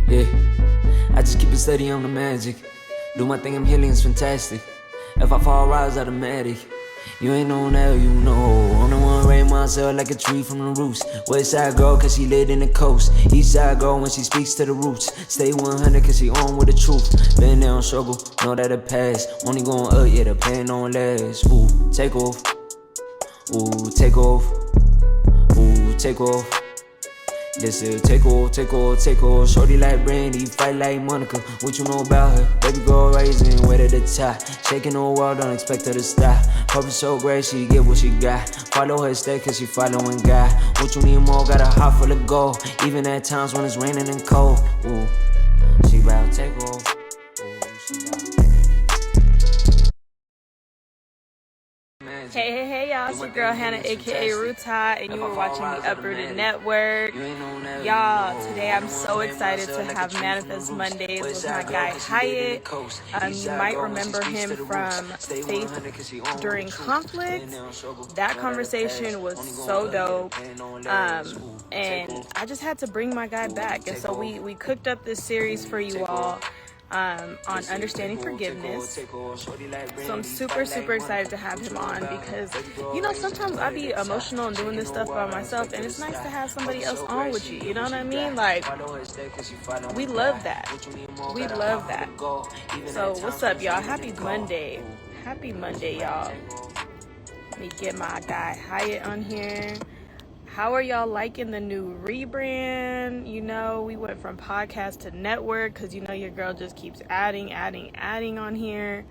Yeah, I just keep it steady on the magic. Do my thing, I'm healing, it's fantastic. If I fall, rise automatic. You ain't no now, you know. I'm the one raise myself like a tree from the roots. West side girl, cause she lit in the coast. East side girl when she speaks to the roots. Stay 100 cause she on with the truth. Been there on struggle, know that it pass. Only going up, yeah, the pain don't last. Ooh, take off. Ooh, take off. Ooh, take off. This is take off, take off, take off. Shorty like Brandy, fight like Monica. What you know about her? Baby girl rising, way to the top. Shaking the world, don't expect her to stop. Purpose so great, she get what she got. Follow her step, cause she following God. What you need more, got a heart full of gold. Even at times when it's raining and cold. Ooh, she bout take off. Ooh, she bout. Hey, y'all, it's your girl Hannah, aka Ruta, and you were watching the Uprooted Network. Y'all, today I'm so excited to have Manifest Mondays with my guy Hayet. You might remember him from Faith During Conflict. That conversation was so dope. And I just had to bring my guy back. And so we cooked up this series for you all. On understanding forgiveness. So I'm super excited to have him on because, you know, sometimes I be emotional and doing this stuff by myself, and it's nice to have somebody else on with you, you know what I mean? Like, we love that. We love that. So what's up, y'all? Happy Monday. Happy Monday, y'all. Let me get my guy Hayet on here. How are y'all liking the new rebrand? You know, we went from podcast to network because, you know, your girl just keeps adding on here.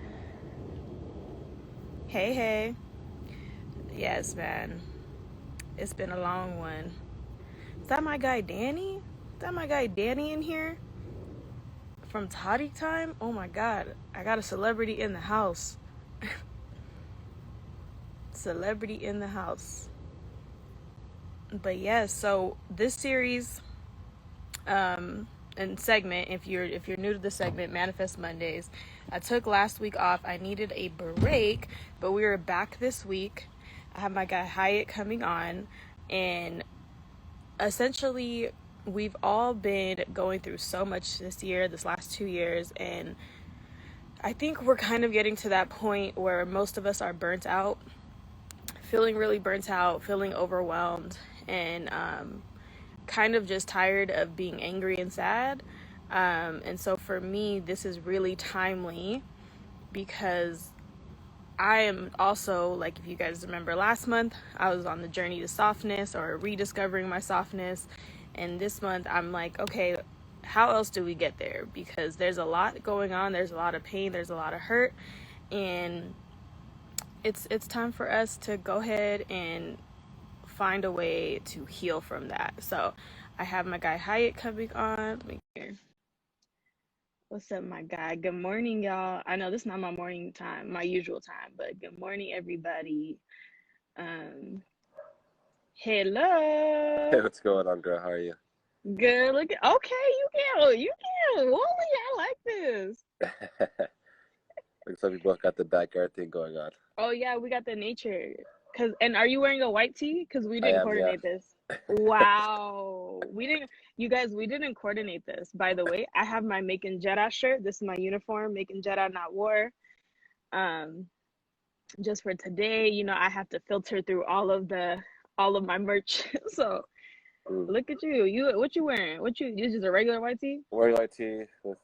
Hey. Yes, man. It's been a long one. Is that my guy Danny? Is that my guy Danny in here? From Toddy Time? Oh my God. I got a celebrity in the house. Celebrity in the house. But yes, so this series and segment, if you're new to the segment, Manifest Mondays, I took last week off. I needed a break, but we were back this week. I have my guy Hayet coming on, and essentially we've all been going through so much this last 2 years, and I think we're kind of getting to that point where most of us are burnt out, feeling really burnt out, feeling overwhelmed, and kind of just tired of being angry and sad. And so for me, this is really timely because I am also, like, if you guys remember last month, I was on the journey to softness or rediscovering my softness. And this month I'm like, okay, how else do we get there? Because there's a lot going on. There's a lot of pain. There's a lot of hurt. And it's time for us to go ahead and find a way to heal from that. So I have my guy Hayet coming on. Let me hear. What's up, my guy? Good morning, y'all. I know this is not my morning time, my usual time, but good morning, everybody. Hello. Hey, what's going on, girl? How are you? Good. Look at. Okay, you can. Holy, I like this. Looks like we both got the backyard thing going on. Oh yeah, we got the nature. And are you wearing a white tee? Because we I didn't am, yeah. coordinate this. Wow. You guys, we didn't coordinate this. By the way, I have my Making Jedi shirt. This is my uniform, Making Jedi, not war. Just for today, you know, I have to filter through all of my merch. So look at you. What you wearing? You just a regular white tee? Wearing white tee with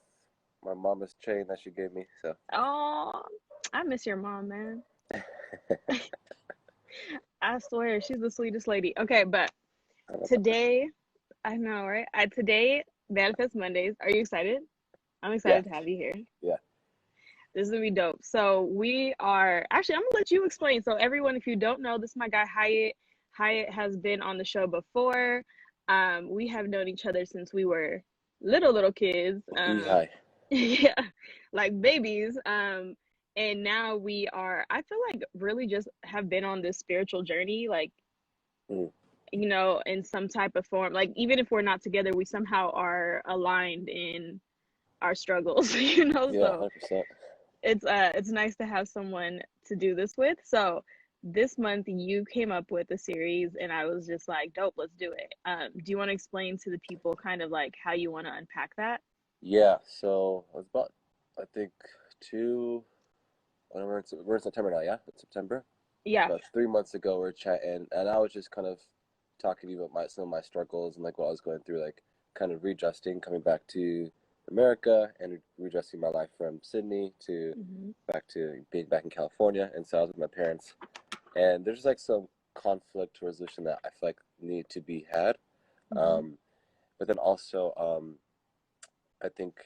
my mama's chain that she gave me, so. Oh, I miss your mom, man. I swear, she's the sweetest lady. Okay, but today, I know, right? Today, Manifest Mondays. Are you excited? I'm excited to have you here. Yeah. This is gonna be dope. So we are actually, I'm gonna let you explain. So everyone, if you don't know, this is my guy Hayet. Hayet has been on the show before. We have known each other since we were little kids. Yeah, like babies. And now we are, I feel like, really just have been on this spiritual journey, like, you know, in some type of form. Like, even if we're not together, we somehow are aligned in our struggles, you know? Yeah, so 100%. it's nice to have someone to do this with. So this month you came up with a series and I was just like, dope, let's do it. Do you want to explain to the people kind of like how you want to unpack that? Yeah, so it was about, I think, when we're in September now, yeah? It's September. Yeah. About 3 months ago, we were chatting, and I was just kind of talking to you about some of my struggles and like what I was going through, like kind of readjusting, coming back to America and readjusting my life from Sydney to Hmm. back to being back in California. And so I was with my parents, and there's like some conflict resolution that I feel like need to be had. Hmm. Um, but then also, I think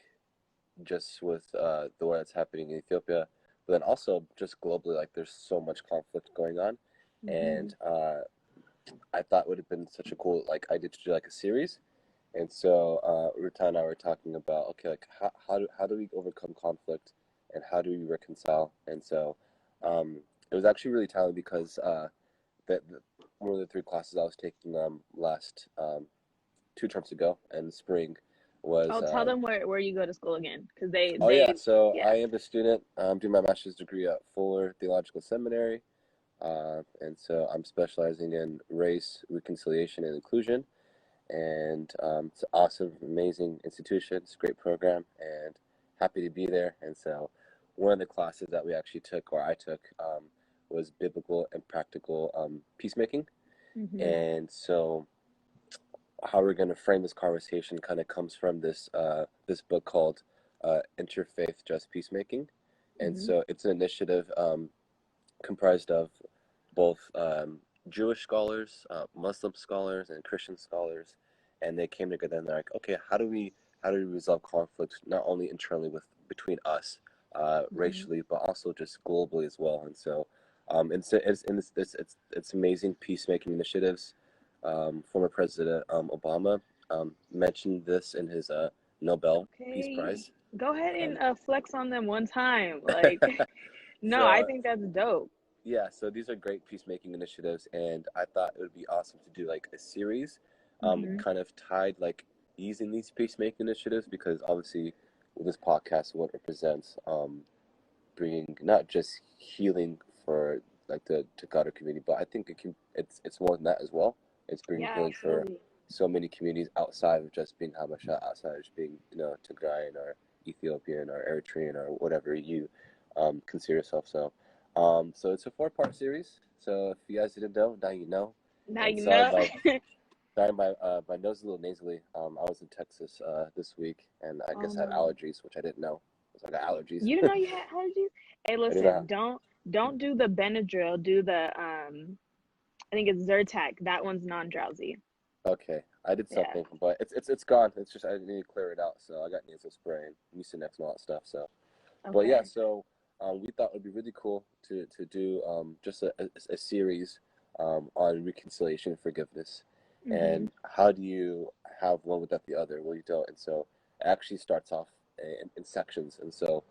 just with the war that's happening in Ethiopia, but then also just globally, like there's so much conflict going on, Hmm. and I thought it would have been such a cool like idea to do like a series. And so Ruta and I were talking about, okay, like how do we overcome conflict, and how do we reconcile? And so it was actually really telling because the one of the three classes I was taking last 2 terms ago in spring was Oh, tell them where you go to school again, because oh yeah, so yeah. I am a student doing my master's degree at Fuller Theological Seminary, and so I'm specializing in race, reconciliation, and inclusion. And it's an awesome, amazing institution. It's a great program, and happy to be there. And so, one of the classes that we actually took, or I took, was biblical and practical peacemaking. Hmm. And so, how we're going to frame this conversation kind of comes from this book called Interfaith Just Peacemaking. And Hmm. so, it's an initiative comprised of both Jewish scholars, Muslim scholars, and Christian scholars, and they came together and they're like, okay, how do we resolve conflicts not only internally with between us, Hmm. racially, but also just globally as well. And so, it's amazing peacemaking initiatives. Former President Obama mentioned this in his Nobel Peace Okay, Prize. go ahead and Um, flex on them one time. Like, no, I so think that's dope. yeah, so these are great peacemaking initiatives, and I thought it would be awesome to do like a series, Hmm. kind of tied like using these peacemaking initiatives because obviously with this podcast, what it represents, bringing not just healing for like the Takata community, but I think it's more than that as well. It's bringing Yeah, healing for absolutely. so many communities outside of just being Habesha, outside of just being Tigrayan or Ethiopian or Eritrean or whatever you consider yourself. So it's a four-part series. So if you guys didn't know, now you know. Now And you know. my nose is a little nasally. I was in Texas this week, and I Oh guess I have no. allergies, which I didn't know. So I got allergies. You didn't know you had allergies? Hey, I didn't listen, know. don't do the Benadryl. Do the I think it's Zyrtec. That one's non-drowsy. Okay, I did Yeah. something, but it's gone. It's just I need to clear it out. So I got nasal spray and Mucinex and all that stuff. So, but yeah, Okay. so we thought it would be really cool to do just a series on reconciliation and forgiveness, Mhm. and how do you have one without the other? Well, you don't, and so it actually starts off in sections. And so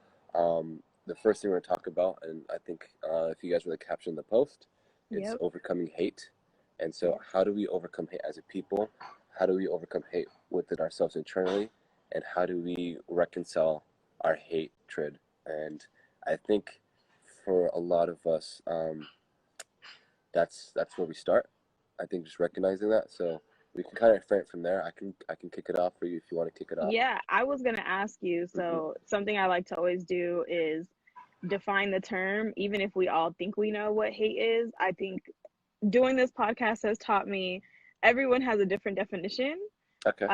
the first thing we're gonna talk about, and I think if you guys really captioned the post, it's Yep. overcoming hate. And so, Yes. how do we overcome hate as a people? How do we overcome hate within ourselves internally? And how do we reconcile our hatred? And I think for a lot of us, that's where we start. I think just recognizing that. So we can kind of frame it from there. I can kick it off for you if you want to kick it off. Yeah, I was gonna ask you. Hmm. So something I like to always do is define the term, even if we all think we know what hate is. I think doing this podcast has taught me everyone has a different definition Okay.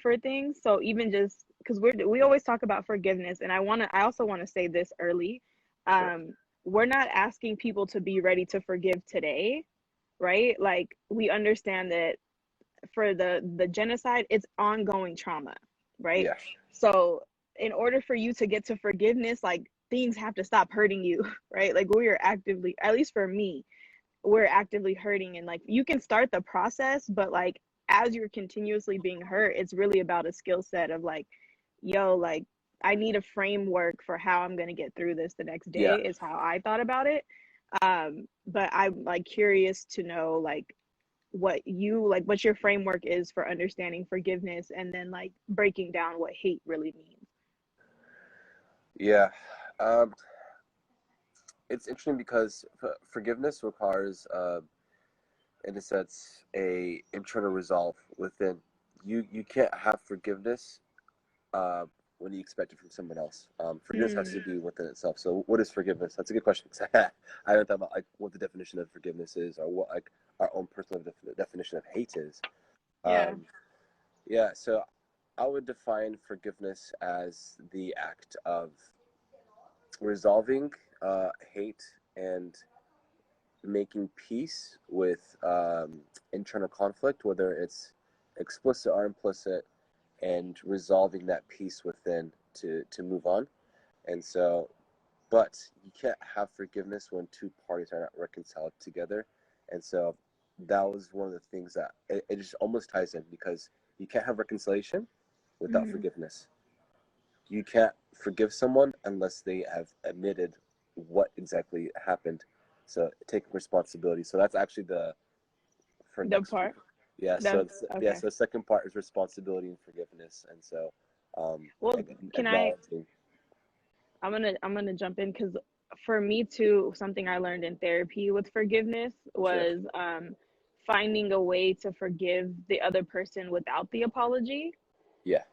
for things. So even just because we always talk about forgiveness, and I also want to say this early, Sure. um, we're not asking people to be ready to forgive today, right? Like we understand that for the genocide, it's ongoing trauma, right? Yeah. So in order for you to get to forgiveness, like things have to stop hurting you, right? Like we are actively, at least for me, we're actively hurting, and like you can start the process, but like as you're continuously being hurt, it's really about a skill set of like, yo, like I need a framework for how I'm going to get through this the next day Yeah. is how I thought about it. But I'm like curious to know like what your framework is for understanding forgiveness, and then like breaking down what hate really means. Yeah. Um, it's interesting because forgiveness requires, in a sense, a internal resolve within. You can't have forgiveness uh, when you expect it from someone else. Forgiveness has to Mm, be within itself. So, what is forgiveness? That's a good question. 'Cause I haven't thought about like what the definition of forgiveness is, or what like our own personal definition of hate is. yeah. Um, yeah, so I would define forgiveness as the act of resolving hate and making peace with internal conflict, whether it's explicit or implicit, and resolving that peace within to move on. And so, but you can't have forgiveness when two parties are not reconciled together. And so that was one of the things that it just almost ties in, because you can't have reconciliation without Mm, forgiveness. You can't forgive someone unless they have admitted what exactly happened. So taking responsibility. So that's actually the for the next week. part Yeah. that So yeah. okay. So the second part is responsibility and forgiveness, and so Well, can I? acknowledging. I'm gonna jump in because for me too, something I learned in therapy with forgiveness Sure. was finding a way to forgive the other person without the apology. Yeah.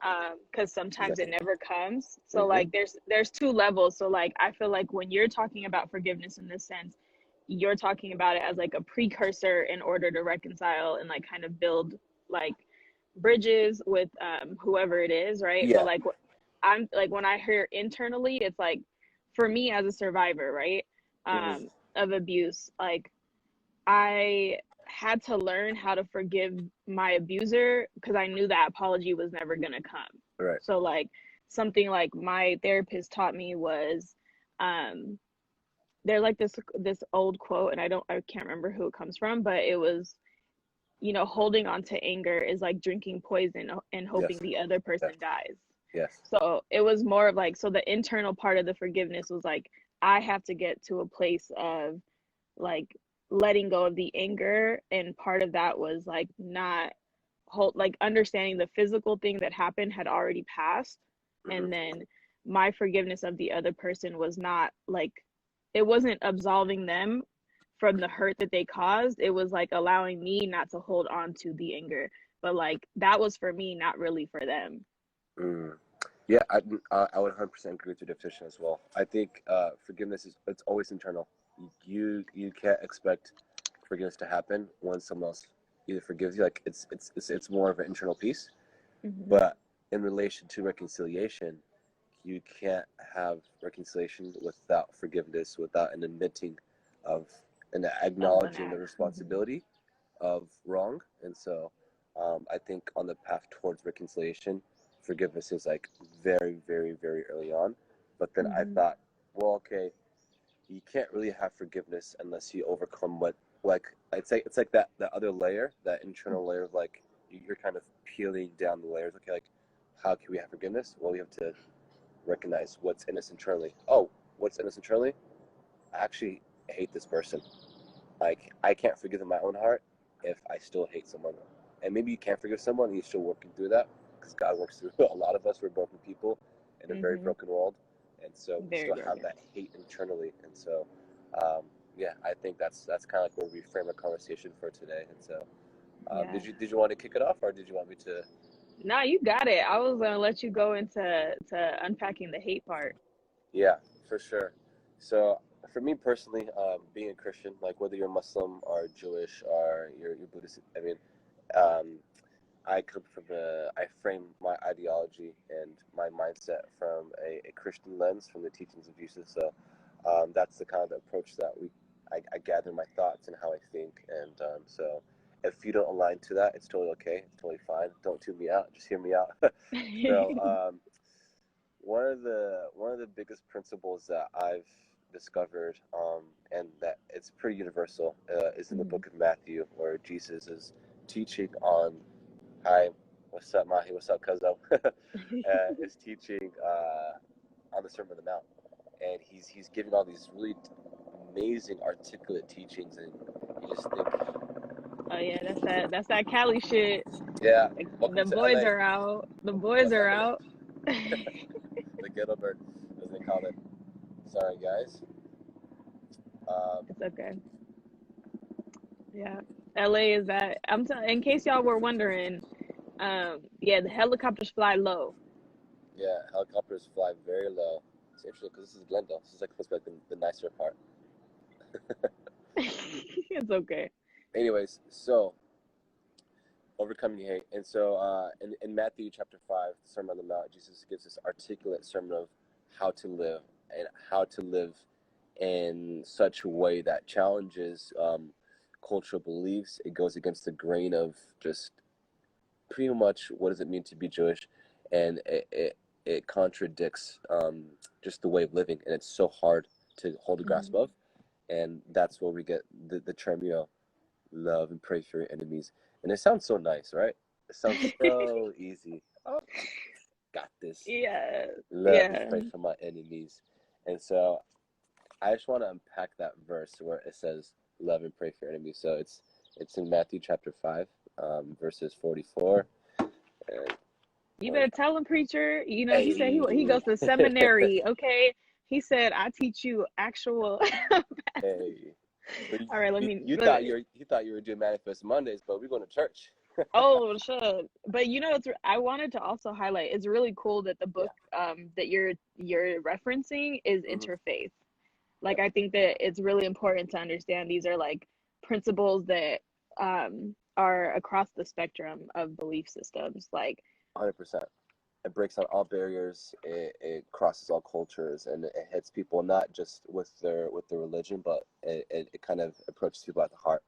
Because sometimes it Exactly. never comes. So Mm-hmm. like there's two levels. So like I feel like when you're talking about forgiveness in this sense, you're talking about it as like a precursor in order to reconcile and like kind of build like bridges with whoever it is, right? But Yeah. like I'm like when I hear internally, it's like for me as a survivor, right? Mm-hmm. Of abuse, like I had to learn how to forgive my abuser because I knew that apology was never going to come. Right. So like something like my therapist taught me was um there's like this old quote and I can't remember who it comes from, but it was, you know, holding on to anger is like drinking poison and hoping Yes. the other person Yes. dies. Yes. So it was more of like, so the internal part of the forgiveness was like I have to get to a place of like letting go of the anger, and part of that was like not hold like understanding the physical thing that happened had already passed, Mm-hmm. and then my forgiveness of the other person was not like it wasn't absolving them from the hurt that they caused. It was like allowing me not to hold on to the anger, but like that was for me, not really for them. Mm. Yeah, I would 100% agree with your definition as well. I think forgiveness is it's always internal. You can't expect forgiveness to happen when someone else either forgives you. Like it's more of an internal piece. Mm-hmm. But in relation to reconciliation, you can't have reconciliation without forgiveness, without an admitting of and Of an acknowledging the act. Mm-hmm. responsibility of wrong. And so I think on the path towards reconciliation, forgiveness is like very, very, very early on. But then I Mm-hmm. thought, well, okay, you can't really have forgiveness unless you overcome what, like, it's like that other layer, that internal layer of like, you're kind of peeling down the layers. Okay, like, how can we have forgiveness? Well, we have to recognize what's in us internally. Oh, what's in us internally? I actually hate this person. Like, I can't forgive in my own heart if I still hate someone. And maybe you can't forgive someone and you're still working through that, because God works through a lot of us. We're broken people in a very Mm-hmm. broken world. And so we Very still have broken. that hate internally. And so, um, yeah, I think that's kind of like where we frame our conversation for today. And so, Yeah. did you want to kick it off, or did you want me to? No, you got it. I was gonna let you go into unpacking the hate part. Yeah, for sure. So for me personally, being a Christian, like whether you're Muslim or Jewish or you're Buddhist, I mean, um, I come from I frame my ideology and my mindset from a Christian lens, from the teachings of Jesus. So that's the kind of approach that I gather my thoughts and how I think. And so if you don't align to that, it's totally okay. It's totally fine. Don't tune me out. Just hear me out. So one of the biggest principles that I've discovered, and that it's pretty universal, is in the Mhm. book of Matthew, where Jesus is teaching on, hi, what's up, Mahi? What's up, Cuzzo? Is teaching on the Sermon on the Mount, and he's giving all these really amazing, articulate teachings, and you just think, Oh yeah, that's that Cali shit. yeah, Like, welcome the to boys LA. are out. The boys What's are happening? out. The ghetto bird, as they call it. Sorry, guys. It's okay. Yeah. LA is that in case y'all were wondering, yeah, the helicopters fly low. Yeah, helicopters fly very low. It's interesting because this is Glendale. This is like supposed to be like the nicer part. It's okay. Anyways, so overcoming hate, and so in Matthew chapter 5, the Sermon on the Mount, Jesus gives this articulate sermon of how to live and how to live in such a way that challenges cultural beliefs. It goes against the grain of just pretty much what does it mean to be Jewish, and it contradicts just the way of living, and it's so hard to hold a grasp of, and that's where we get the term, love and pray for your enemies, and it sounds so nice, right? It sounds so easy. Oh, got this. Yeah. Love and Yeah. pray for my enemies, and so I just want to unpack that verse where it says love and pray for your enemies. So it's in Matthew chapter 5, verses 44. And You better tell him, preacher. You know, he said he hey, goes to seminary, okay? He said, I teach you actual. hey. But All right, you thought you were doing Manifest Mondays, but we're going to church. oh shit. But you know, I wanted to also highlight, it's really cool that the Yeah. book that you're referencing is Mm-hmm. interfaith. Yep. Like, I think that it's really important to understand these are like principles that are across the spectrum of belief systems. Like, 100%. It breaks down all barriers. It crosses all cultures, and it hits people not just with their religion, but it kind of approaches people at the heart.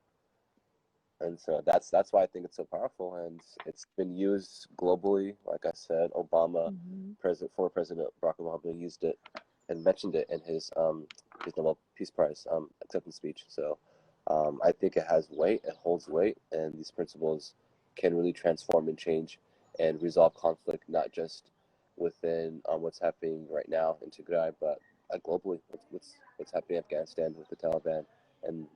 And so that's why I think it's so powerful, and it's been used globally. Like I said, former President Barack Obama used it and mentioned it in his Nobel Peace Prize acceptance speech. So I think it has weight, it holds weight, and these principles can really transform and change and resolve conflict, not just within what's happening right now in Tigray, but globally. What's happening in Afghanistan with the Taliban and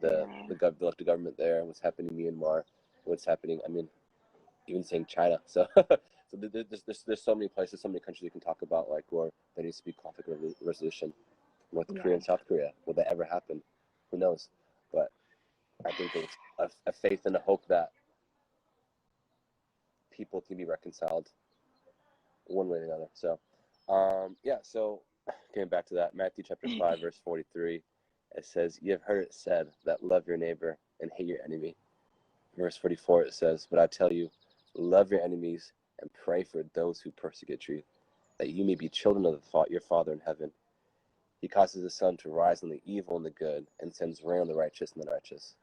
the yeah, elected government there, what's happening in Myanmar, what's happening. I mean, even saying China. So, so there's so many places, so many countries you can talk about, like where there needs to be conflict resolution. North Korea yeah, and South Korea, will that ever happen? Who knows? But I think there's a faith and a hope that people can be reconciled one way or another. So, yeah. So, getting back to that, Matthew chapter 5, verse 43, it says, "You have heard it said that love your neighbor and hate your enemy." Verse 44, it says, "But I tell you, love your enemies and pray for those who persecute you, that you may be children of your Father in heaven. He causes the sun to rise on the evil and the good, and sends rain on the righteous and the righteous."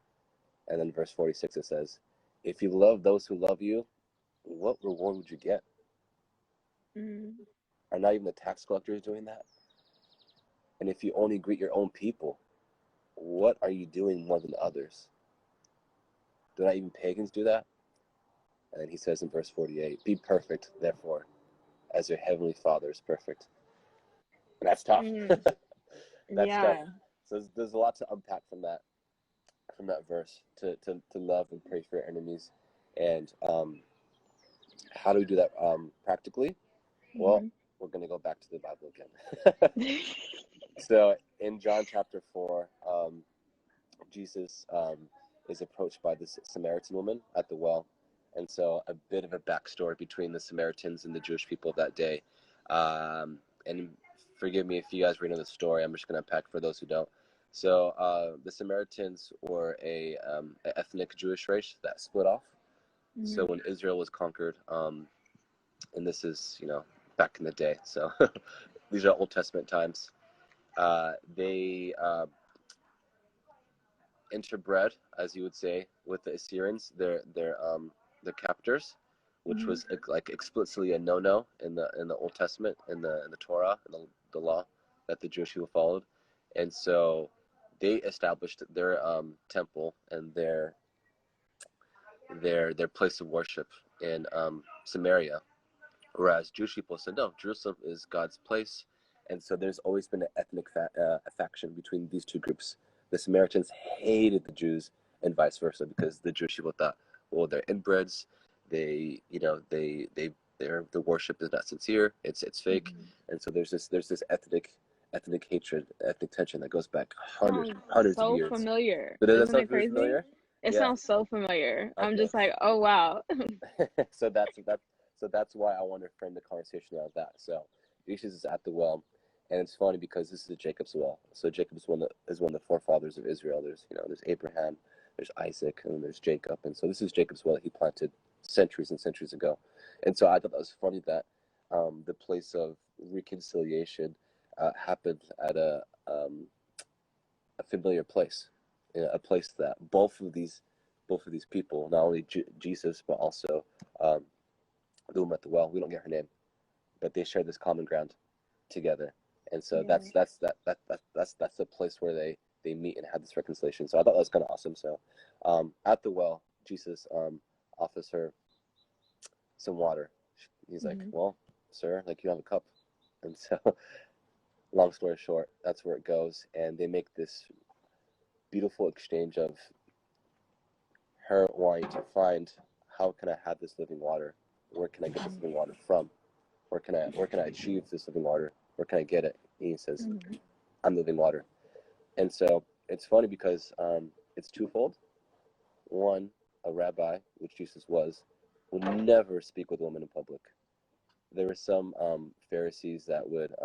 And then verse 46, it says, "If you love those who love you, what reward would you get? mm, Are not even the tax collectors doing that? And if you only greet your own people, what are you doing more than others? Do not even pagans do that?" And then he says in verse 48, "Be perfect, therefore, as your heavenly Father is perfect." And that's tough. mm, That's tough. yeah, So there's a lot to unpack from that verse to love and pray for your enemies. And how do we do that practically? Well, hmm we're going to go back to the Bible again. So in John chapter 4, Jesus is approached by this Samaritan woman at the well. And so a bit of a backstory between the Samaritans and the Jewish people of that day. And forgive me if you guys already know the story. I'm just going to unpack for those who don't. So the Samaritans were a ethnic Jewish race that split off. So when Israel was conquered, and this is, back in the day. So these are Old Testament times. They interbred, as you would say, with the Assyrians, their captors, which was like explicitly a no-no in the Old Testament, in the Torah, in the law that the Jewish people followed, and so they established their temple and their place of worship in Samaria, whereas Jewish people said no, Jerusalem is God's place, and so there's always been an ethnic faction between these two groups. The Samaritans hated the Jews, and vice versa, because the Jewish people thought, well, they're inbreds, their worship is not sincere, it's fake, and so there's this ethnic hatred, ethnic tension that goes back Sounds hundreds of so years. familiar. But does that Isn't sound it really crazy? familiar? It Yeah. sounds so familiar. I'm Okay. just like, oh wow. So that's why I want to frame the conversation around that. So Jesus is at the well, and it's funny because this is a Jacob's well. So Jacob is one of the forefathers of Israel. There's Abraham, there's Isaac, and then there's Jacob. And so this is Jacob's well that he planted centuries and centuries ago. And so I thought that was funny that the place of reconciliation happened at a familiar place, a place that both of these people, not only Jesus but also the woman at the well. We don't get her name, but they share this common ground together, and so Yeah. that's the place where they meet and have this reconciliation. So I thought that was kind of awesome. So at the well, Jesus offers her some water. He's like, well, sir, like, you have a cup. And so long story short, that's where it goes, and they make this beautiful exchange of her wanting to find, how can I have this living water? Where can I get this living water from? Where can I achieve this living water? Where can I get it? And he says, I'm living water. And so it's funny because it's twofold. One, a rabbi, which Jesus was, would never speak with a woman in public. There were some Pharisees that would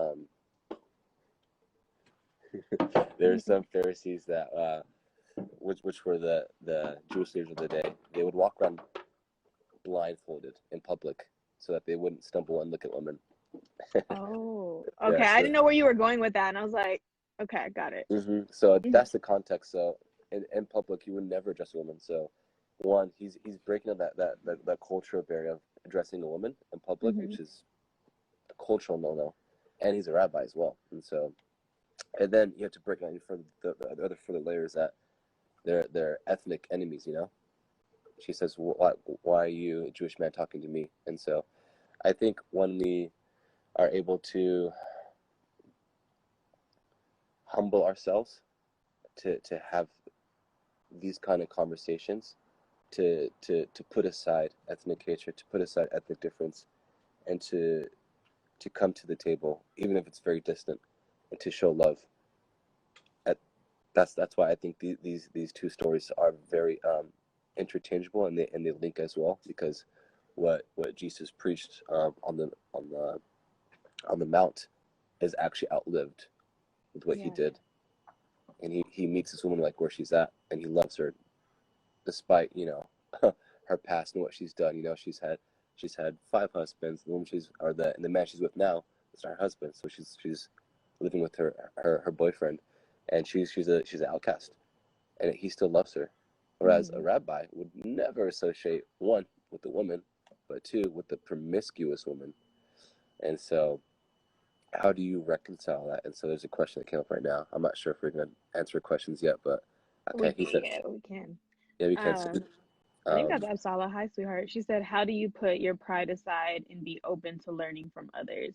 which were the Jewish leaders of the day. They would walk around blindfolded in public so that they wouldn't stumble and look at women. Oh, okay. Yeah, I so didn't know where you were going with that, and I was like, okay, got it. so that's the context. So in public, you would never address a woman. So one, he's breaking up that cultural barrier of addressing a woman in public, which is a cultural no-no, and he's a rabbi as well. And so, and then you have to break down for the other further layers that they're ethnic enemies. She says, why are you, a Jewish man, talking to me? And so I think when we are able to humble ourselves to have these kind of conversations, to put aside ethnic hatred, to put aside ethnic difference, and to come to the table, even if it's very distant, and to show love. That's why I think these two stories are very interchangeable, and they link as well, because what Jesus preached on the mount is actually outlived with what he did. And he meets this woman like where she's at, and he loves her despite her past and what she's done. She's had 5 husbands. The woman the man she's with now is her husband, so she's living with her boyfriend, and she's an outcast, and he still loves her. Whereas a rabbi would never associate, one, with the woman, but two, with the promiscuous woman. And so how do you reconcile that? And so there's a question that came up right now. I'm not sure if we're going to answer questions yet, but okay. We can. Yeah, we can. I think that's Absala. Hi, sweetheart. She said, how do you put your pride aside and be open to learning from others?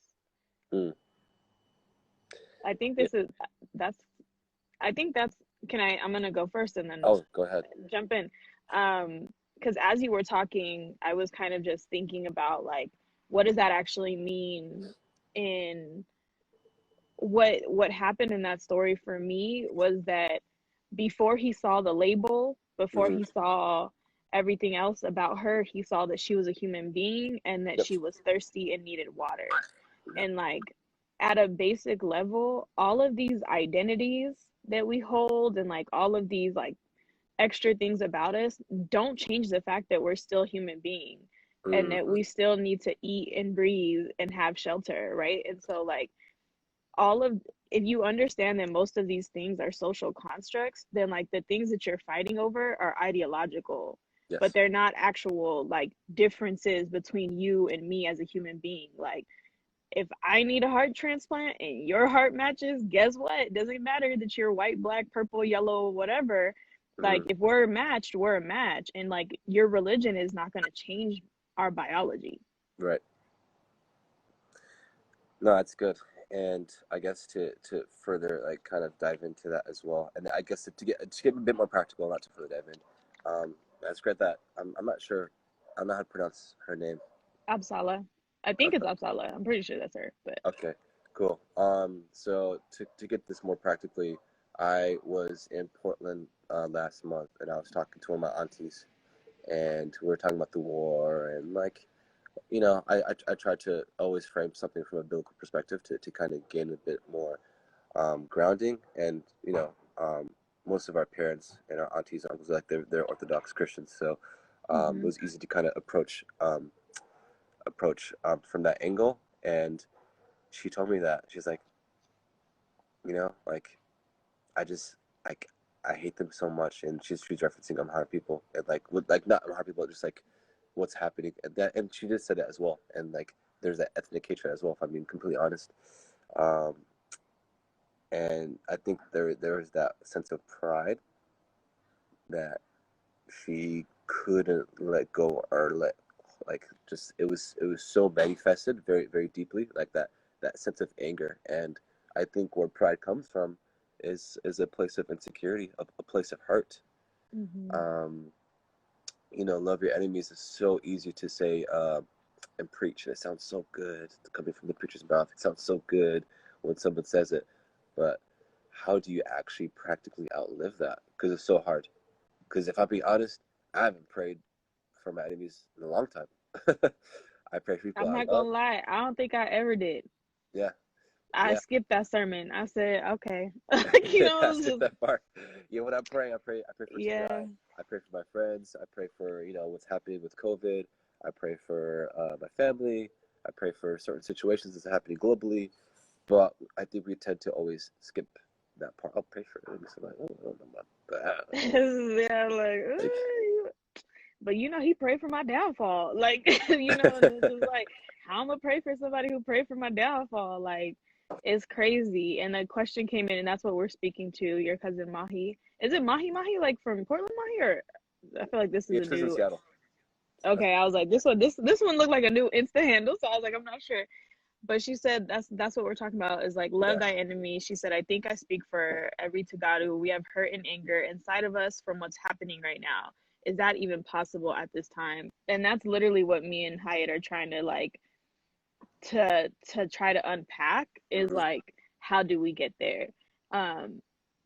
I think I'm going to go first and then go ahead. Jump in. Because as you were talking, I was kind of just thinking about, like, what does that actually mean? In what happened in that story for me was that before he saw the label, before he saw everything else about her, he saw that she was a human being and that she was thirsty and needed water. And, like, at a basic level, all of these identities that we hold and, like, all of these, like, extra things about us don't change the fact that we're still human beings and that we still need to eat and breathe and have shelter, right? And so, like, if you understand that most of these things are social constructs, then, like, the things that you're fighting over are ideological. Yes. But they're not actual, like, differences between you and me as a human being. Like, if I need a heart transplant and your heart matches, guess what? It doesn't matter that you're white, black, purple, yellow, whatever. Like, if we're a match, we're a match. And, like, your religion is not going to change our biology. Right. No, that's good. And I guess to further, like, kind of dive into that as well, and I guess to get a bit more practical, not to further dive in, that's great that I'm not sure, I don't know how to pronounce her name. Absala. I think it's Absala. I'm pretty sure that's her. But okay, Cool. So to get this more practically, I was in Portland last month, and I was talking to one of my aunties, and we were talking about the war, and like, I try to always frame something from a biblical perspective to kind of gain a bit more grounding, and most of our parents and our aunties and uncles, like they're Orthodox Christians, so it Mm-hmm. was easy to kind of approach from that angle. And she told me that she's like, like I just like I hate them so much, and she's referencing unharmed people, and like with like not unharmed people, just like what's happening, and that, and she just said that as well, and like there's that ethnic hatred as well, if I'm being completely honest. um and I think there was that sense of pride that she couldn't let go, or let, like, just it was so manifested very very deeply, like that sense of anger. And I think where pride comes from is a place of insecurity, a place of hurt. Mm-hmm. um love your enemies is so easy to say, and preach, and it sounds so good coming from the preacher's mouth. It sounds so good when someone says it, but how do you actually practically outlive that? Because it's so hard. Because if I'm being honest, I haven't prayed for my enemies in a long time. I pray for people I'm I not love. gonna lie, I don't think I ever did. Yeah, I yeah. skipped that sermon. I said, okay. I It was skip just, that part. Yeah, when I'm praying, I pray for yeah. tonight. I pray for my friends. I pray for what's happening with COVID. I pray for my family. I pray for certain situations that's happening globally. But I think we tend to always skip that part. I'll pray for it. So like, oh, Yeah, like, like, but he prayed for my downfall. Like, and it's just like, how am I pray for somebody who prayed for my downfall? Like, it's crazy. And the question came in, and that's what we're speaking to. Your cousin Mahi. Is it Mahi, like from Portland Mahi, or I feel like this is yeah, a she lives in new. Seattle. Okay, I was like, this one looked like a new Insta handle, so I was like, I'm not sure. But she said that's what we're talking about, is like love Yeah. thy enemy. She said, I think I speak for every Tagadu. We have hurt and anger inside of us from what's happening right now. Is that even possible at this time? And that's literally what me and Hyatt are trying to like to try to unpack, is Hmm. like, how do we get there? Um,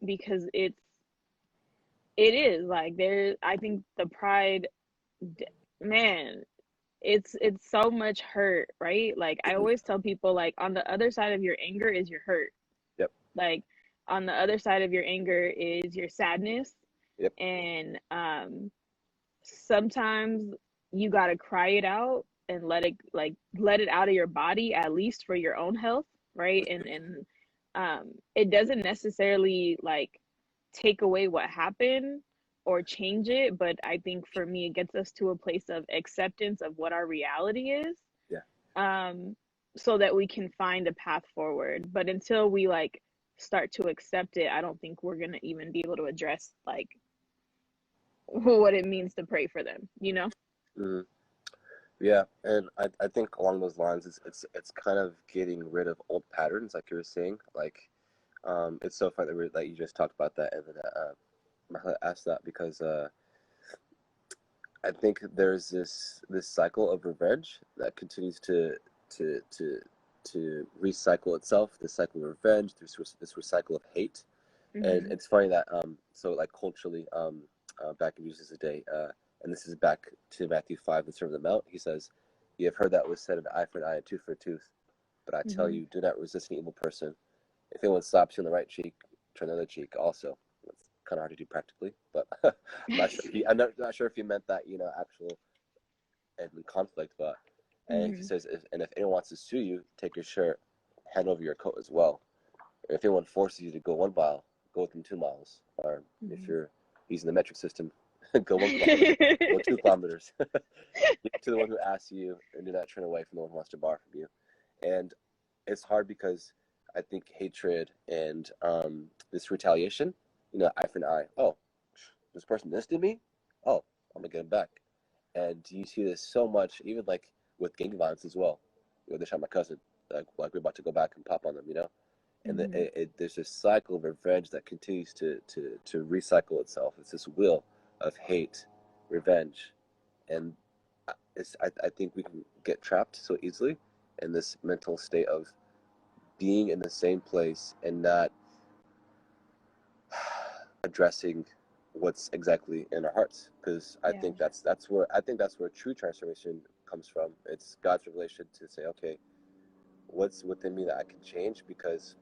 because it is like, there, I think the pride, man, it's so much hurt, right? Like, I always tell people, like, on the other side of your anger is your hurt. Yep. Like, on the other side of your anger is your sadness. Yep. And sometimes you got to cry it out and let it out of your body, at least for your own health, right? And it doesn't necessarily like take away what happened or change it, but I think for me it gets us to a place of acceptance of what our reality is, Yeah. um so that we can find a path forward. But until we like start to accept it, I don't think we're going to even be able to address like what it means to pray for them. Hmm. Yeah, and I think along those lines, it's kind of getting rid of old patterns, like you were saying. Like, it's so funny that you just talked about that, and then Mahla asked that because I think there's this cycle of revenge that continues to to to recycle itself. This cycle of revenge, this recycle of hate. And Mhm. it's funny that so like culturally, back in Jesus' day, and this is back to Matthew 5, the Sermon on the Mount. He says, "You have heard that was said, an eye for an eye, and tooth for a tooth. But I tell Mhm. you, do not resist an evil person. If anyone slaps you on the right cheek, turn the other cheek also." It's kind of hard to do practically, but I'm not sure if he meant that, actual and in conflict. But and he Mhm. says, if anyone wants to sue you, take your shirt, hand over your coat as well. If anyone forces you to go 1 mile, go with them 2 miles. Or if Mhm. you're using the metric system, go 1 kilometer, go 2 kilometers. Give to the one who asks you, and do not turn away from the one who wants to borrow from you. And it's hard because I think hatred and this retaliation, eye for an eye. Oh, this person this me. Oh, I'm gonna get him back. And you see this so much, even like with gang violence as well. They shot my cousin. Like we're about to go back and pop on them. And Mhm. there's this cycle of revenge that continues to recycle itself. It's this wheel of hate, revenge, and I think we can get trapped so easily in this mental state of being in the same place and not addressing what's exactly in our hearts, because I think that's where true transformation comes from. It's God's revelation to say, okay, what's within me that I can change, because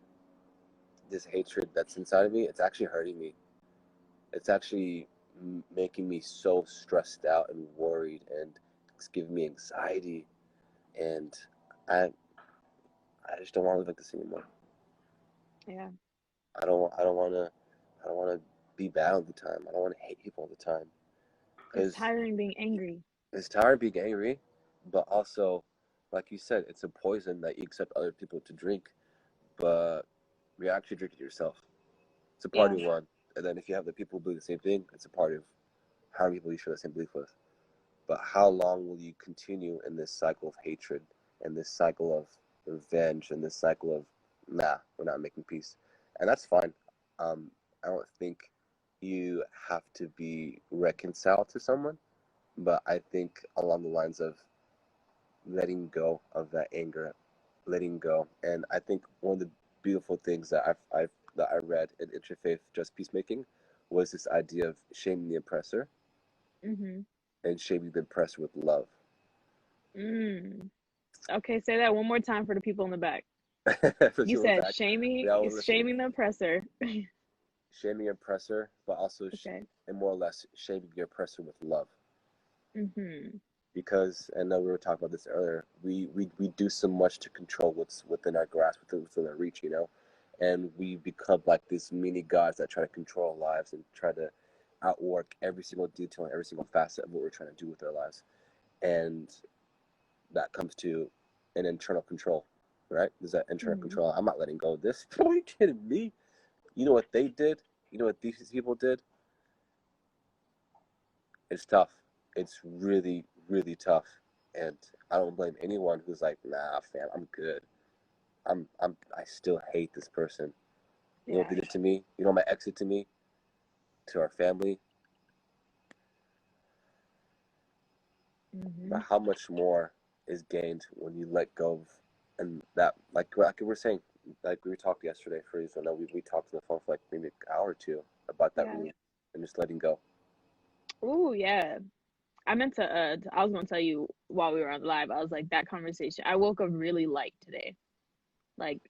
this hatred that's inside of me, it's actually hurting me. It's actually making me so stressed out and worried, and it's giving me anxiety, and I just don't want to live like this anymore. Yeah. I don't want to be bad all the time. I don't want to hate people all the time. It's tiring being angry. It's tiring being angry, but also, like you said, it's a poison that you accept other people to drink, but you're actually drinking yourself. It's a party of one, and then if you have the people who believe the same thing, it's a party of how many people you share the same belief with. But how long will you continue in this cycle of hatred, and this cycle of revenge, and this cycle of, nah, we're not making peace? And that's fine. I don't think you have to be reconciled to someone, but I think along the lines of letting go of that anger, letting go. And I think one of the beautiful things that I read in Interfaith Just Peacemaking was this idea of shaming the oppressor and shaming the oppressor with love. Okay, say that one more time for the people in the back. You said shaming the oppressor. Shaming your oppressor, but also and more or less shaming your oppressor with love. Because, and we were talking about this earlier, we do so much to control what's within our grasp, within our reach, and we become like these mini gods that try to control our lives and try to outwork every single detail and every single facet of what we're trying to do with our lives. And that comes to an internal control, right? There's that internal control. I'm not letting go of this. Are you kidding me? You know what they did? You know what these people did? It's tough. It's really, really tough. And I don't blame anyone who's like, nah, fam, I'm good. I still hate this person. You know what they did to me? You know my ex did to me? To our family? But how much more is gained when you let go of, and that, like we were saying, like we talked yesterday, Freeze, I know we talked on the phone for like maybe an hour or two about that and just letting go. Oh, yeah. I meant to, I was going to tell you while we were on live, I was like, that conversation, I woke up really light today. Like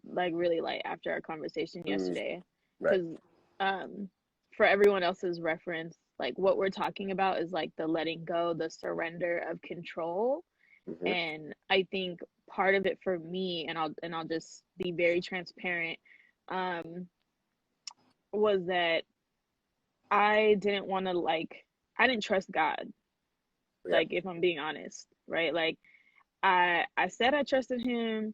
really light after our conversation yesterday. Because for everyone else's reference, like what we're talking about is like the letting go, the surrender of control. And I think part of it for me, and I'll just be very transparent, was that I didn't want to I didn't trust God. Like, if I'm being honest, right? Like I said I trusted him,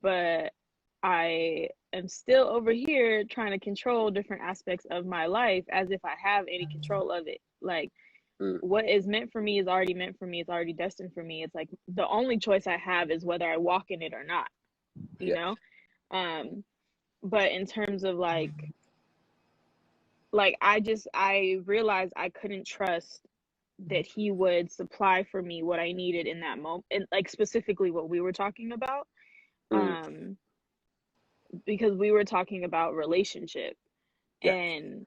but I am still over here trying to control different aspects of my life as if I have any control of it. Like, what is meant for me is already meant for me. It's already destined for me. It's like the only choice I have is whether I walk in it or not, you know? But in terms of like I realized I couldn't trust that he would supply for me what I needed in that moment, and like specifically what we were talking about. Because we were talking about relationship, and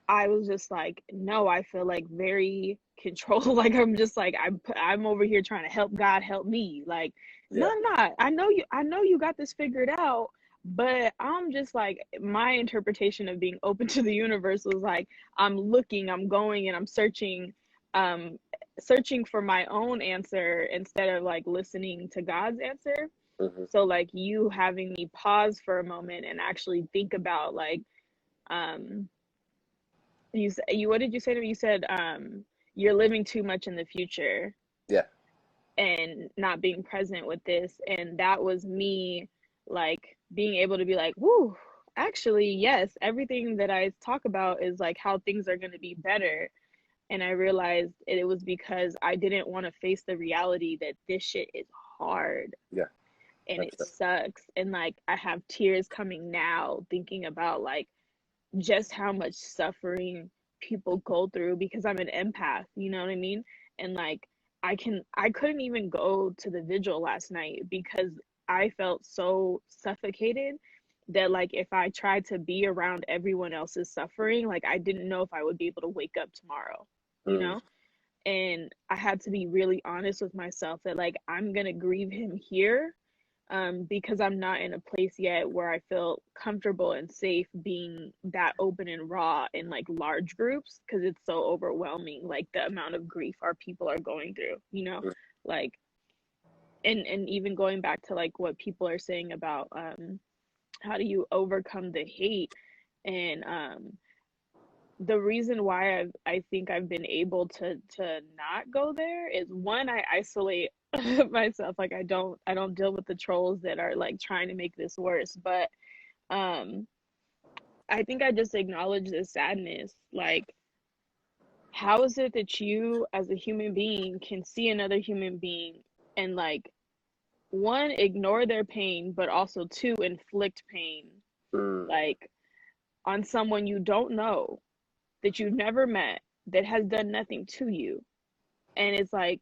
I was just like, no, I feel like very controlled. Like I'm just like I'm over here trying to help God help me. Like, no, I know you got this figured out, but I'm just like, my interpretation of being open to the universe was like, I'm looking, I'm going, and I'm searching for my own answer instead of like listening to God's answer. So like you having me pause for a moment and actually think about like, you what did you say to me? You said you're living too much in the future. And not being present with this. And that was me like being able to be like, whoo, actually, yes, everything that I talk about is like how things are going to be better. And I realized it was because I didn't want to face the reality that this shit is hard. And it sucks. And like I have tears coming now thinking about like just how much suffering people go through because I'm an empath, you know what I mean? And like I couldn't even go to the vigil last night because I felt so suffocated that like if I tried to be around everyone else's suffering, like I didn't know if I would be able to wake up tomorrow, you Mm, know? And I had to be really honest with myself that like I'm gonna grieve him here, because I'm not in a place yet where I feel comfortable and safe being that open and raw in like large groups because it's so overwhelming, like the amount of grief our people are going through, you know? mm, Like, and even going back to like what people are saying about how do you overcome the hate, and the reason why I think I've been able to not go there is one, I isolate myself. Like I don't deal with the trolls that are like trying to make this worse. But um I think I just acknowledge the sadness. Like, how is it that you as a human being can see another human being and like one, ignore their pain, but also two, inflict pain mm, like on someone you don't know, that you've never met, that has done nothing to you. And it's like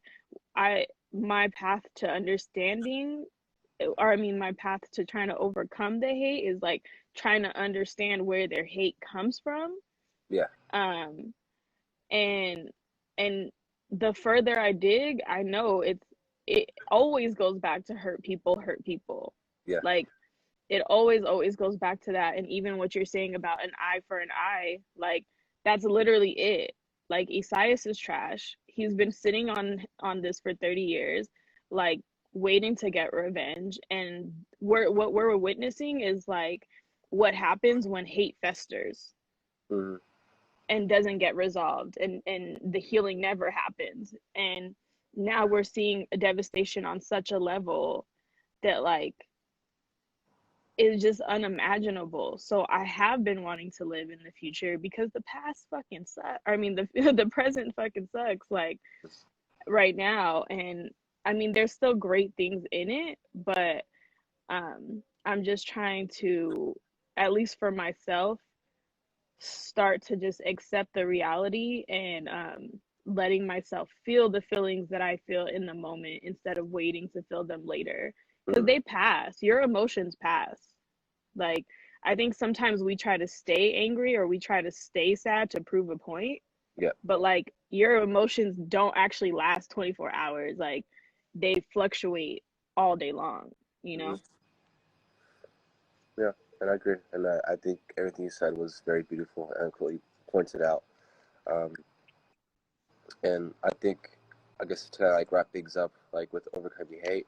I my path to understanding, or I mean my path to trying to overcome the hate is like trying to understand where their hate comes from. yeah, Um and and the further I dig, I know it always goes back to hurt people. yeah, Like it always goes back to that. And even what you're saying about an eye for an eye, like that's literally it. Like Esaias is trash. He's been sitting on this for 30 years, like waiting to get revenge. And what we're witnessing is like what happens when hate festers mm, and doesn't get resolved, and the healing never happens. And now we're seeing a devastation on such a level that like is just unimaginable. So I have been wanting to live in the future because the past fucking sucks. I mean, the the present fucking sucks like right now. And I mean, there's still great things in it, but I'm just trying to, at least for myself, start to just accept the reality and letting myself feel the feelings that I feel in the moment instead of waiting to feel them later, because mm, they pass. Your emotions pass. Like, I think sometimes we try to stay angry or we try to stay sad to prove a point, yeah, but like your emotions don't actually last 24 hours. Like, they fluctuate all day long, you mm, know? yeah. And I agree. And I think everything you said was very beautiful and clearly pointed out. Um, and I think, I guess to like wrap things up, like with overcoming hate,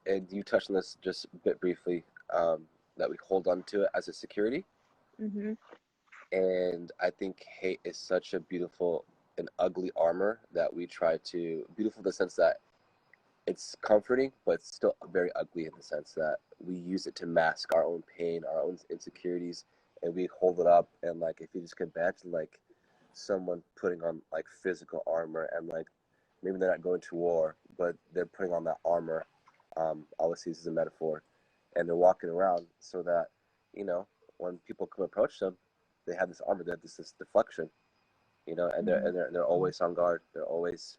and you touched on this just a bit briefly, that we hold on to it as a security. Mm-hmm. And I think hate is such a beautiful and ugly armor that we try to, beautiful in the sense that it's comforting, but it's still very ugly in the sense that we use it to mask our own pain, our own insecurities, and we hold it up. And like, if you just can imagine, like, someone putting on like physical armor, and like maybe they're not going to war, but they're putting on that armor. Obviously, this is a metaphor, and they're walking around so that, you know, when people come approach them, they have this armor, they have this deflection, you know, and Mm-hmm. they're always on guard. They're always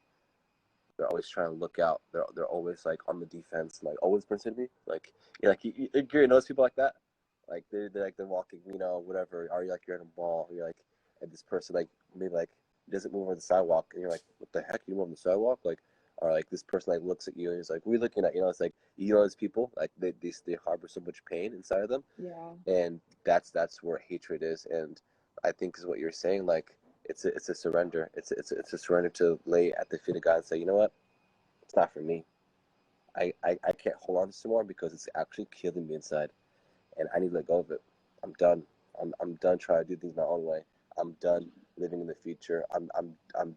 trying to look out. They're always like on the defense, like always pursuing me. Like, you knows people like that. Like they're walking, you know, whatever. Or you're like, you're in a mall. You're like, and this person like maybe like doesn't move on the sidewalk, and you're like, what the heck? You move on the sidewalk? Like, or like this person like looks at you and he's like, what are you looking at? You know, it's like, you know, those people like they harbor so much pain inside of them, Yeah. and that's where hatred is. And I think is what you're saying, like, it's a surrender. It's a surrender to lay at the feet of God and say, you know what, it's not for me. I can't hold on to this anymore because it's actually killing me inside, and I need to let go of it. I'm done. I'm done trying to do things my own way. I'm done living in the future. I'm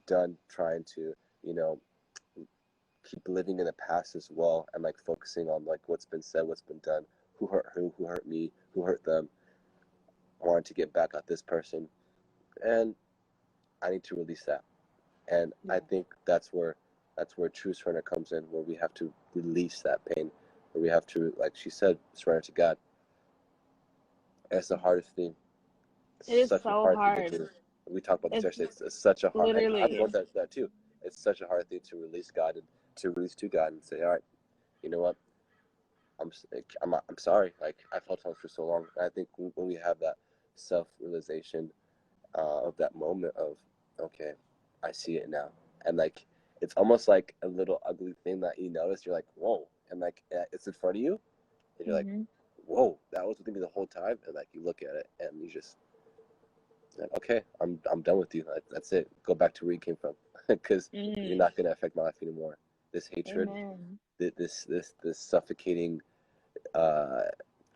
done trying to, you know, keep living in the past as well, and like focusing on like what's been said, what's been done, who hurt me, who hurt them. I wanted to get back at this person, and I need to release that. And I Yeah. think that's where true surrender comes in, where we have to release that pain, where we have to, like she said, surrender to God. And it's the hardest thing. It It's is such a so hard thing to hard. do. We talk about this It's yesterday. It's such a hard. And I've literally, learned that too. It's such a hard thing to release God and to release to God and say, all right, you know what? I'm sorry. Like I felt something for so long. And I think when we have that self realization of that moment of, okay, I see it now, and like it's almost like a little ugly thing that you notice. You're like, whoa, and like it's in front of you, and you're like, Mm-hmm. whoa, that was with me the whole time, and like you look at it and you just like, okay, I'm done with you. Like, that's it. Go back to where you came from, because you're Mm. not gonna affect my life anymore. This hatred, Amen. this suffocating uh,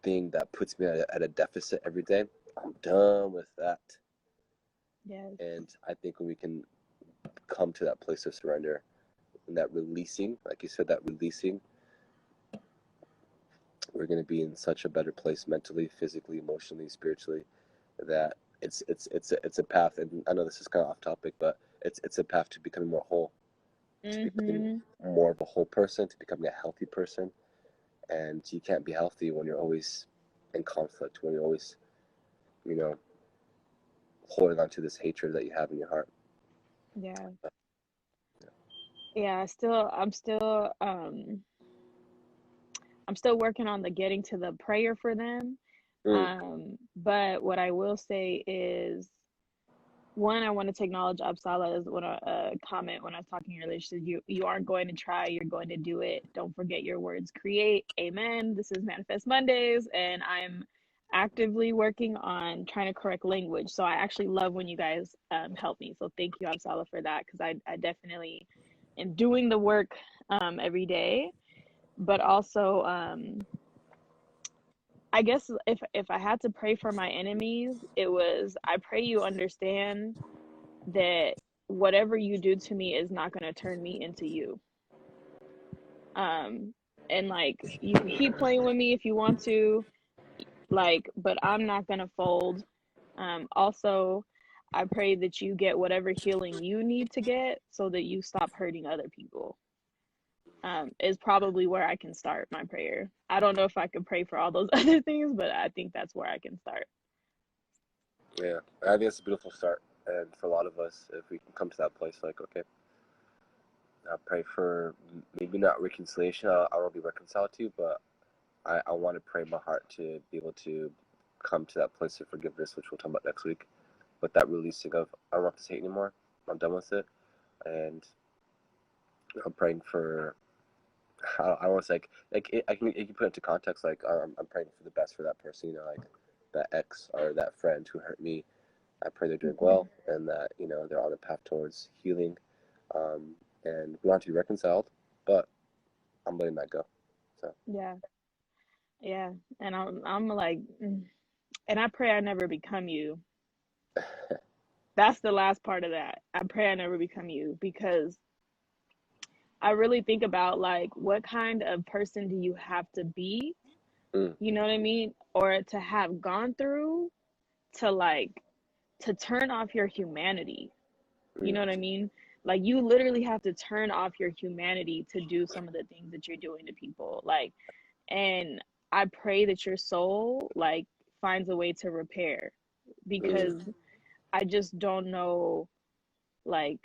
thing that puts me at a deficit every day. I'm done with that. Yes. And I think when we can come to that place of surrender and that releasing, like you said, that releasing, we're going to be in such a better place mentally, physically, emotionally, spiritually, that it's a path. And I know this is kind of off topic, but it's a path to becoming more whole, to becoming Mm-hmm. more of a whole person, to becoming a healthy person. And you can't be healthy when you're always in conflict, when you're always, you know, holding on to this hatred that you have in your heart. Yeah. Yeah, I'm still working on the getting to the prayer for them. Mm, But what I will say is, one, I wanted to acknowledge Absala's comment when I was talking earlier. She said, "You aren't going to try, you're going to do it. Don't forget your words create." Amen. This is Manifest Mondays, and I'm actively working on trying to correct language. So I actually love when you guys help me. So thank you, Absala, for that, because I definitely am doing the work every day. But also, I guess if I had to pray for my enemies, it was, I pray you understand that whatever you do to me is not going to turn me into you. Um, and like, you can keep playing with me if you want to, like, but I'm not going to fold. Also, I pray that you get whatever healing you need to get so that you stop hurting other people. Is probably where I can start my prayer. I don't know if I can pray for all those other things, but I think that's where I can start. yeah, I think it's a beautiful start. And for a lot of us, if we can come to that place, like, okay, I pray for maybe not reconciliation. I won't be reconciled to, but I want to pray my heart to be able to come to that place of forgiveness, which we'll talk about next week. But that releasing of, I don't want this hate anymore. I'm done with it. And I'm praying for, I want to say, like it, I can put it into context. Like I'm praying for the best for that person, like that ex or that friend who hurt me. I pray they're doing Mm-hmm. well and that, they're on the path towards healing. Um, and we want to be reconciled, but I'm letting that go. So, Yeah, yeah, and I'm like, and I pray I never become you. That's the last part of that. I pray I never become you, because I really think about, like, what kind of person do you have to be, mm, you know what I mean? Or to have gone through to, like, to turn off your humanity. You mm, know what I mean? Like, you literally have to turn off your humanity to do some of the things that you're doing to people. Like, and I pray that your soul, like, finds a way to repair, mm, because I just don't know, like,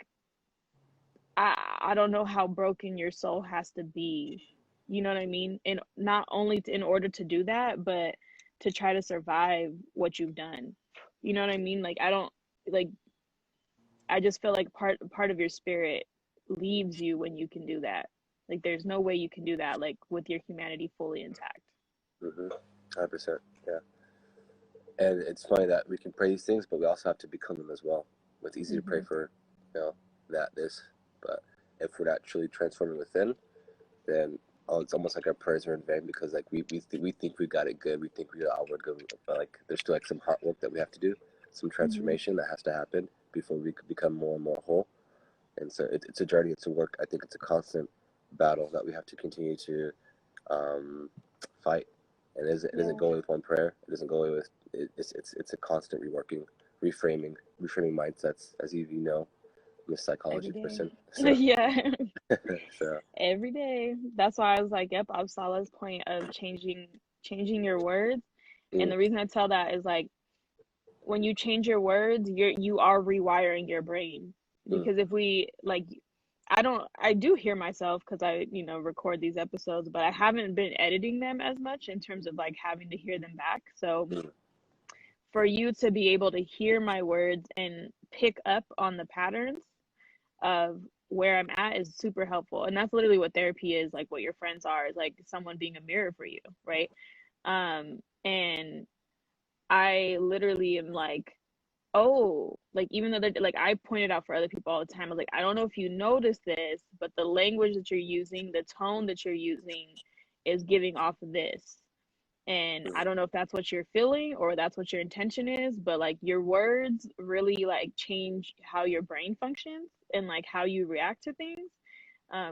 I don't know how broken your soul has to be. You know what I mean? And not only in order to do that, but to try to survive what you've done. You know what I mean? Like, I don't, like, I just feel like part of your spirit leaves you when you can do that. Like, there's no way you can do that, like, with your humanity fully intact. mm-hmm. 100%. Yeah. And it's funny that we can pray these things, but we also have to become them as well. It's easy to pray Hmm. for, this, but if we're not truly transforming within, then it's almost like our prayers are in vain because like we think we got it good, we think we got outward good, but like there's still like some hard work that we have to do, some Hmm. transformation that has to happen before we could become more and more whole. And so it's a journey, it's a work. I think it's a constant battle that we have to continue to um, fight. And it doesn't Yeah. go away with one prayer. It doesn't go away with it's a constant reworking, reframing mindsets. As you know, I'm a Every psychology day. person, so Yeah. so Every day. That's why I was like, yep, Absala's point of changing your words. And mm, the reason I tell that is, like, when you change your words, you are rewiring your brain. mm, Because if we, like, I do hear myself because I, record these episodes, but I haven't been editing them as much in terms of like having to hear them back. So Mm, for you to be able to hear my words and pick up on the patterns of where I'm at is super helpful. And that's literally what therapy is, like what your friends are, is like someone being a mirror for you, right? And I literally am like, oh, like even though they're like, I pointed out for other people all the time, I was like, I don't know if you notice this, but the language that you're using, the tone that you're using is giving off of this. And I mm, don't know if that's what you're feeling or that's what your intention is, but like your words really like change how your brain functions and like how you react to things,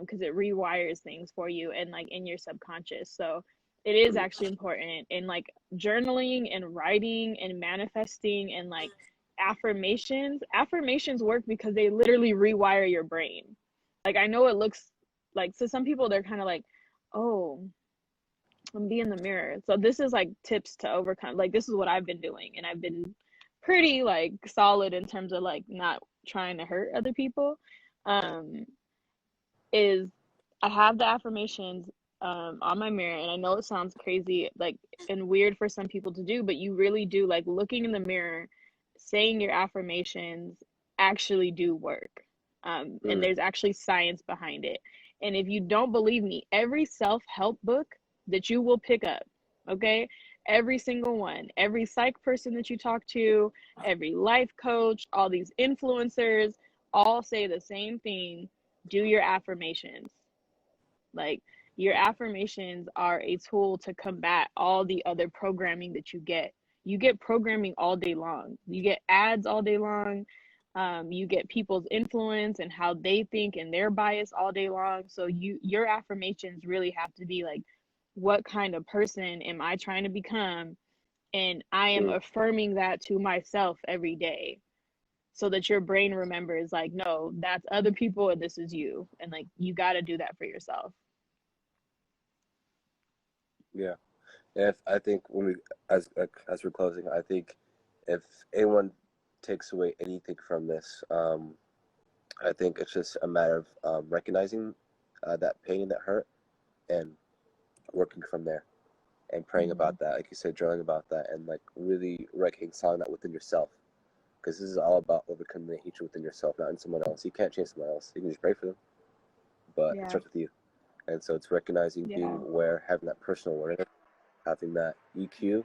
because it rewires things for you and like in your subconscious. So it is mm, actually important in like journaling and writing and manifesting and like affirmations work because they literally rewire your brain. Like I know it looks like, so some people, they're kind of like, oh, and be in the mirror. So this is like tips to overcome. Like this is what I've been doing, and I've been pretty like solid in terms of like not trying to hurt other people. Um, is I have the affirmations on my mirror, and I know it sounds crazy, like and weird for some people to do, but you really do, like looking in the mirror, saying your affirmations actually do work. And mm. there's actually science behind it. And if you don't believe me, every self-help book that you will pick up, okay? Every single one, every psych person that you talk to, every life coach, all these influencers all say the same thing: do your affirmations. Like your affirmations are a tool to combat all the other programming that you get. You get programming all day long. You get ads all day long. You get people's influence and how they think and their bias all day long. So your affirmations really have to be like, what kind of person am I trying to become? And I am Mm. affirming that to myself every day so that your brain remembers like, no, that's other people and this is you. And like you got to do that for yourself. Yeah. If I think when we, as we're closing, I think if anyone takes away anything from this, I think it's just a matter of recognizing that pain and that hurt, and working from there, and praying Mm-hmm. about that, like you said, journaling about that, and like really reconciling that within yourself, because this is all about overcoming the hatred within yourself, not in someone else. You can't change someone else. You can just pray for them, but it Yeah. starts with you. And so it's recognizing, being Yeah. aware, having that personal awareness, having that EQ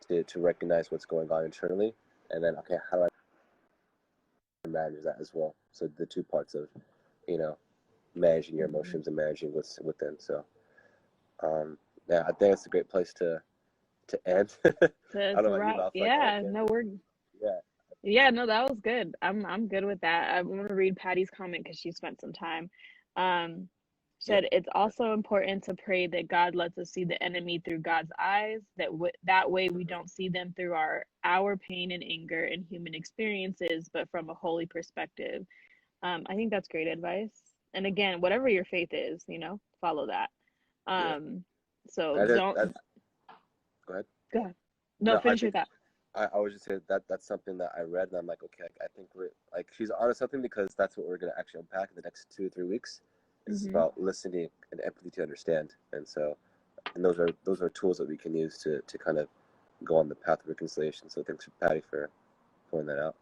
to recognize what's going on internally, and then, okay, how do I manage that as well? So the two parts of, you know, managing your Mm-hmm. emotions and managing what's within. So yeah, I think it's a great place to end. I don't know To about you, wrap. but I feel like I like Yeah. it. No, we're. Yeah. Yeah. No, that was good. I'm good with that. I want to read Patty's comment because she spent some time. Um, Yeah. said it's also important to pray that God lets us see the enemy through God's eyes. That way we don't see them through our pain and anger and human experiences, but from a holy perspective. I think that's great advice. And again, whatever your faith is, follow that. Yeah. Um, so I did don't that. Go ahead. go ahead. No, No, I finish your think thought. I was just saying that that's something that I read, and I'm like, okay, I think we're like, she's onto something, because that's what we're gonna actually unpack in the next 2 or 3 weeks. Is Hmm. about listening and empathy to understand, and so, and those are tools that we can use to kind of go on the path of reconciliation. So thanks for Patty for pointing that out.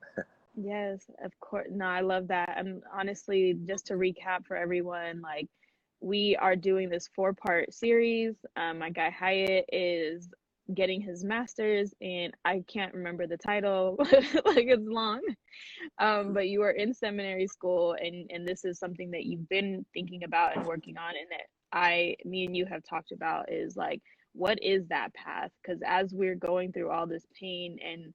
Yes, of course. No, I love that. And honestly, just to recap for everyone, like we are doing this four-part series. My guy Hyatt is getting his master's, and I can't remember the title, like it's long. But you are in seminary school, and this is something that you've been thinking about and working on, and that me and you have talked about is like, what is that path? Because as we're going through all this pain and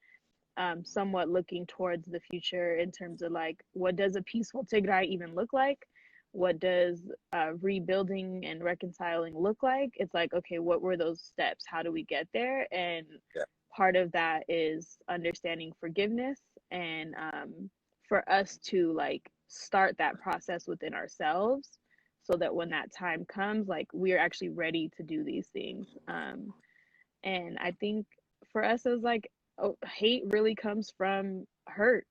somewhat looking towards the future in terms of like, what does a peaceful Tigray even look like? What does rebuilding and reconciling look like? It's like, okay, what were those steps? How do we get there? And Yeah. part of that is understanding forgiveness, and for us to like start that process within ourselves so that when that time comes, like we're actually ready to do these things. And I think for us as like, oh, hate really comes from hurt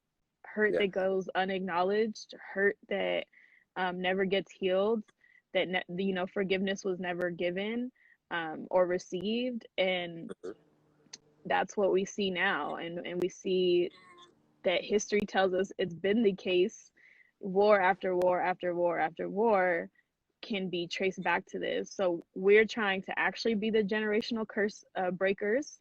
Yeah. that goes unacknowledged, hurt that never gets healed, that forgiveness was never given or received, and that's what we see now, and we see that history tells us it's been the case. War after war after war after war can be traced back to this. So we're trying to actually be the generational curse breakers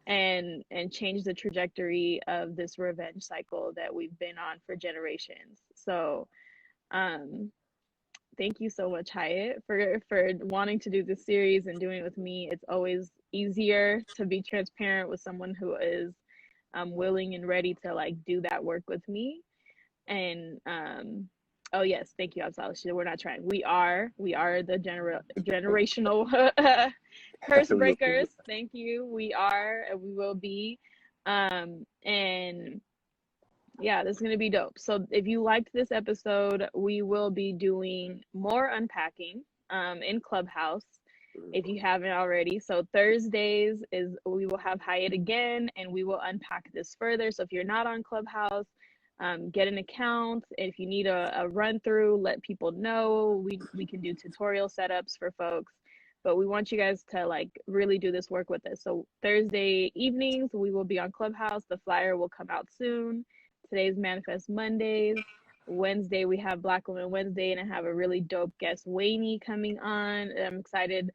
and change the trajectory of this revenge cycle that we've been on for generations. So thank you so much, Hayet, for wanting to do this series and doing it with me. It's always easier to be transparent with someone who is willing and ready to like do that work with me. And oh yes, thank you, Absal. We're not trying. We are the generational curse breakers. Thank you. We are, and we will be. And yeah, this is gonna be dope. So if you liked this episode, we will be doing more unpacking in Clubhouse if you haven't already. So Thursdays is we will have Hayet again, and we will unpack this further. So if you're not on Clubhouse, get an account. If you need a run through, let people know. We can do tutorial setups for folks, but we want you guys to like really do this work with us. So Thursday evenings we will be on Clubhouse. The flyer will come out soon. Today's Manifest Mondays. Wednesday we have Black Women Wednesday, and I have a really dope guest, Wayne, coming on. I'm excited.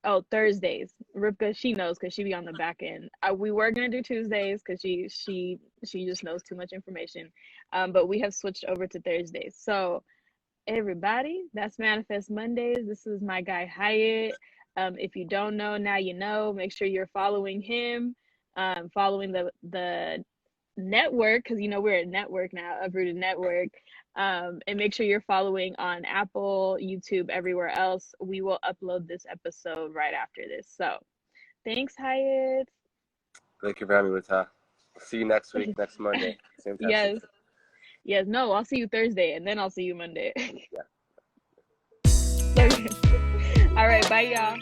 Oh, Thursdays, Ripka, she knows because she be on the back end. We were gonna do Tuesdays because she just knows too much information, but we have switched over to Thursdays. So everybody, that's Manifest Mondays. This is my guy Hayet. If you don't know, now you know. Make sure you're following him, following the network, because we're a network now, Uprooted Network. And make sure you're following on Apple, YouTube, everywhere else. We will upload this episode right after this. So thanks, Hayet. Thank you for having me, Wita. See you next week, next Monday. Same time. Yes. Yes, no, I'll see you Thursday, and then I'll see you Monday. Yeah. All right, bye, y'all.